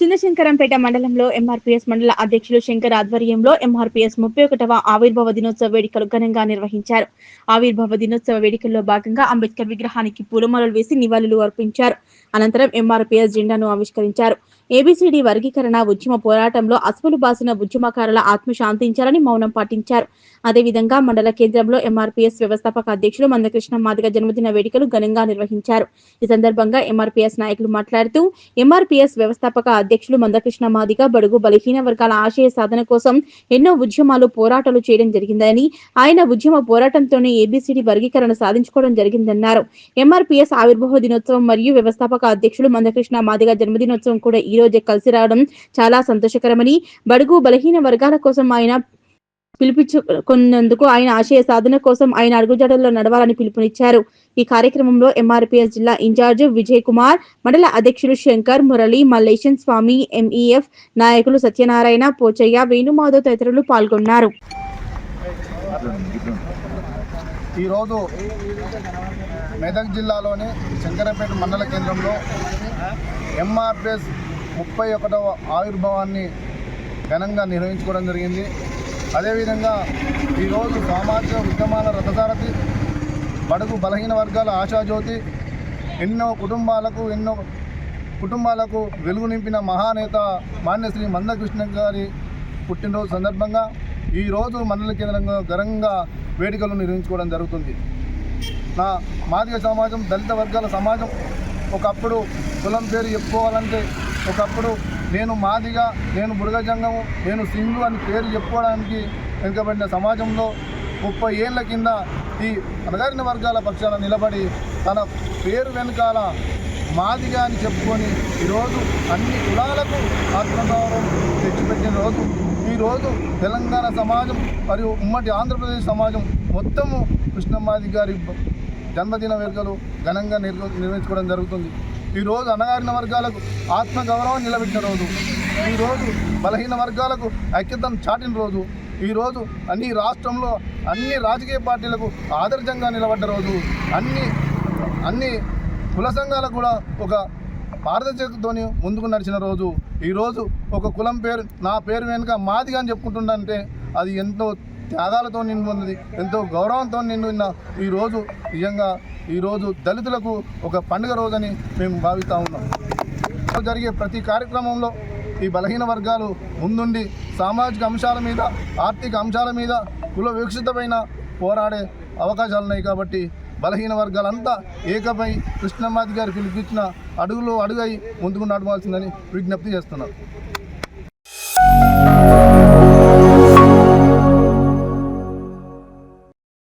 చిన్నశంకరంపేట మండలంలో ఎంఆర్పీఎస్ మండల అధ్యక్షులు శంకర్ ఆధ్వర్యంలో ఎంఆర్పీఎస్ 31వ ఆవిర్భావ దినోత్సవ వేడుకలు ఘనంగా నిర్వహించారు. ఆవిర్భావ దినోత్సవ వేడుకల్లో భాగంగా అంబేద్కర్ విగ్రహానికి పూలమాలలు వేసి నివాళులు అర్పించారు. అనంతరం ఎంఆర్పీఎస్ జెండాను ఆవిష్కరించారు. ఏబీసీడీ వర్గీకరణ ఉద్యమ పోరాటంలో అసువులు బాసిన ఉద్యమకారుల ఆత్మ శాంతించాలని మౌనం పాటించారు. అదేవిధంగా మండల కేంద్రంలో ఎంఆర్పీఎస్ వ్యవస్థాపక అధ్యక్షులు మందకృష్ణ మాదిగ జన్మదిన వేడుకలు ఘనంగా నిర్వహించారు. ఈ సందర్భంగా ఎంఆర్పీఎస్ నాయకులు మాట్లాడుతూ ఎంఆర్పీఎస్ వ్యవస్థాపక అధ్యక్షులు మందకృష్ణ మాదిగ బడుగు బలహీన వర్గాల ఆశయ సాధన కోసం ఎన్నో ఉద్యమాలు పోరాటాలు చేయడం జరిగిందని, ఆయన ఉద్యమ పోరాటంతోనే ఏబీసీడీ వర్గీకరణ సాధించుకోవడం జరిగిందన్నారు. ఎంఆర్పీఎస్ ఆవిర్భావ దినోత్సవం మరియు వ్యవస్థాపక అధ్యక్షులు మందకృష్ణ మాదిగ జన్మదినోత్సవం కూడా ఈ రోజే కలిసి రావడం చాలా సంతోషకరమని, బడుగు బలహీన వర్గాల కోసం ఆయన పిలిపించుకున్నందుకు ఆయన ఆశయ సాధన కోసం ఆయన అడుగుజాడల్లో నడవాలని పిలుపునిచ్చారు. ఈ కార్యక్రమంలో ఎంఆర్పీఎస్ జిల్లా ఇన్ఛార్జ్ విజయ్ కుమార్, మండల అధ్యక్షులు శంకర్, మురళి, మల్లేశన్ స్వామి, ఎంఈఎఫ్ నాయకులు సత్యనారాయణ, పోచయ్య, వేణుమాధవ్ తదితరులు పాల్గొన్నారు. ఈరోజు మెదక్ జిల్లాలోని శంకరంపేట మండల కేంద్రంలో ఎంఆర్పీఎస్ 31వ ఆవిర్భావాన్ని ఘనంగా నిర్వహించుకోవడం జరిగింది. అదేవిధంగా ఈరోజు సామాజిక ఉద్యమాల రథసారథి, బడుగు బలహీన వర్గాల ఆశాజ్యోతి, ఎన్నో కుటుంబాలకు వెలుగు నింపిన మహానేత మాన్యశ్రీ మందకృష్ణ గారి పుట్టినరోజు సందర్భంగా ఈరోజు మండల కేంద్రంగా ఘనంగా వేడుకలు నిర్వహించుకోవడం జరుగుతుంది. నా మాదిగ సమాజం, దళిత వర్గాల సమాజం ఒకప్పుడు కులం పేరు చెప్పుకోవాలంటే, ఒకప్పుడు నేను మాదిగా, నేను బుడగజంగము, నేను సింగు అని పేరు చెప్పుకోవడానికి వెనుకబడిన సమాజంలో 30 ఏళ్ల కింద ఈ అణగారిన వర్గాల పక్షాన నిలబడి తన పేరు వెనుకాల మాదిగా అని చెప్పుకొని ఈరోజు అన్ని కులాలకు ఆత్మగౌరవం తెచ్చిపెట్టిన రోజు ఈరోజు తెలంగాణ సమాజం మరియు ఉమ్మడి ఆంధ్రప్రదేశ్ సమాజం మొత్తము కృష్ణమాది గారి జన్మదిన వేడుకలు ఘనంగా నిర్వహించుకోవడం జరుగుతుంది. ఈరోజు అణగారిన వర్గాలకు ఆత్మగౌరవం నిలబెట్టిన రోజు, ఈరోజు బలహీన వర్గాలకు ఐక్యతను చాటిన రోజు, ఈరోజు అన్ని రాష్ట్రంలో అన్ని రాజకీయ పార్టీలకు ఆదర్శంగా నిలబడ్డ రోజు, అన్ని కుల సంఘాలకు కూడా ఒక పారదర్శకతతోని ముందుకు నడిచిన రోజు. ఈరోజు ఒక కులం పేరు, నా పేరు వెనుక మాదిగా అని చెప్పుకుంటుందంటే అది ఎంతో త్యాగాలతో నిండి ఉన్నది, ఎంతో గౌరవంతో నిండి ఉన్న ఈరోజు నిజంగా ఈరోజు దళితులకు ఒక పండుగ రోజని మేము భావిస్తూ ఉన్నాం. జరిగే ప్రతి కార్యక్రమంలో ఈ బలహీన వర్గాలు ముందుండి సామాజిక అంశాల మీద, ఆర్థిక అంశాల మీద కుల వివక్షితమైన పోరాడే అవకాశాలు ఉన్నాయి. కాబట్టి బలహీన వర్గాలంతా ఏకమై కృష్ణమాది గారు పిలిపించిన అడుగులో అడుగై ముందుకు నడవాల్సిందని విజ్ఞప్తి చేస్తున్నారు.